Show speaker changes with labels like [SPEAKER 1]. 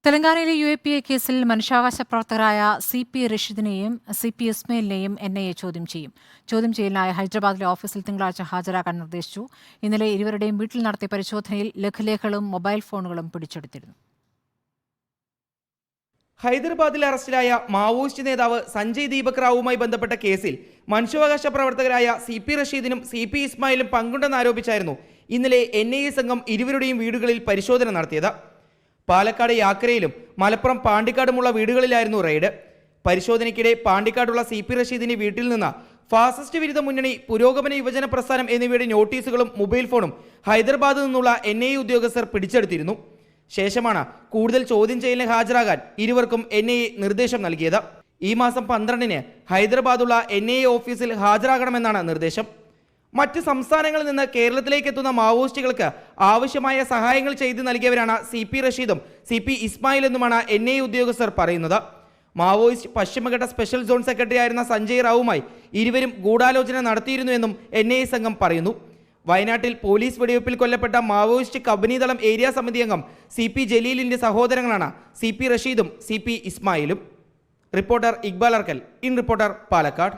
[SPEAKER 1] തെലങ്കാനയിലെ UAPA കേസിൽ മനുഷ്യാവകാശ പ്രവർത്തകരായ CP റഷീദിനെയും CP ഇസ്മായിലിനെയും NIA ചോദ്യം ചെയ്യും. ചോദ്യം ചെയ്യലിനായി ഹൈദരാബാദിലെ ഓഫീസിൽ തിങ്കളാഴ്ച ഹാജരാക്കാൻ നിർദ്ദേശിച്ചു. ഇന്നലെ ഇരുവരുടെയും വീട്ടിൽ നടത്തിയ പരിശോധനയിൽ ലഘുലേഖകളും മൊബൈൽ ഫോണുകളും പിടിച്ചെടുത്തിരുന്നു.
[SPEAKER 2] ഹൈദരാബാദിൽ അറസ്റ്റിലായ മാവോയിസ്റ്റ് നേതാവ് സഞ്ജയ് ദീപക് റാവുമായി ബന്ധപ്പെട്ട കേസിൽ മനുഷ്യാവകാശ പ്രവർത്തകരായ CP റഷീദിനും CP ഇസ്മായിലും പങ്കുണ്ടെന്നാരോപിച്ചായിരുന്നു ഇന്നലെ NIA സംഘം ഇരുവരുടെയും വീടുകളിൽ പരിശോധന നടത്തിയത്. പാലക്കാട് യാക്കരയിലും മലപ്പുറം പാണ്ടിക്കാടുമുള്ള വീടുകളിലായിരുന്നു റെയ്ഡ്. പരിശോധനയ്ക്കിടെ പാണ്ടിക്കാടുള്ള CP റഷീദിന്റെ വീട്ടിൽ നിന്ന് ഫാസിസ്റ്റ് വിരുദ്ധ മുന്നണി, പുരോഗമന യുവജന പ്രസ്ഥാനം എന്നിവയുടെ നോട്ടീസുകളും മൊബൈൽ ഫോണും ഹൈദരാബാദിൽ നിന്നുള്ള NIA ഉദ്യോഗസ്ഥർ പിടിച്ചെടുത്തിരുന്നു. ശേഷമാണ് കൂടുതൽ ചോദ്യം ചെയ്യലിന് ഹാജരാകാൻ ഇരുവർക്കും NIA നിർദ്ദേശം നൽകിയത്. ഈ മാസം 12-ന് ഹൈദരാബാദുള്ള NIA ഓഫീസിൽ ഹാജരാകണമെന്നാണ് നിർദ്ദേശം. മറ്റ് സംസ്ഥാനങ്ങളിൽ നിന്ന് കേരളത്തിലേക്ക് എത്തുന്ന മാവോയിസ്റ്റുകൾക്ക് ആവശ്യമായ സഹായങ്ങൾ ചെയ്തു നൽകിയവരാണ് CP റഷീദും CP ഇസ്മായിൽ എന്നുമാണ് NIA ഉദ്യോഗസ്ഥർ പറയുന്നത്. മാവോയിസ്റ്റ് പശ്ചിമഘട്ട സ്പെഷ്യൽ സോൺ സെക്രട്ടറി ആയിരുന്ന സഞ്ജയ് റാവുമായി ഇരുവരും ഗൂഢാലോചന നടത്തിയിരുന്നുവെന്നും NIA സംഘം പറയുന്നു. വയനാട്ടിൽ പോലീസ് വെടിവെപ്പിൽ കൊല്ലപ്പെട്ട മാവോയിസ്റ്റ് കബനിതളം ഏരിയ സമിതി അംഗം CP ജലീലിന്റെ സഹോദരങ്ങളാണ് CP റഷീദും CP ഇസ്മായിലും. Reporter Iqbal Arkal, in reporter, Palakkad.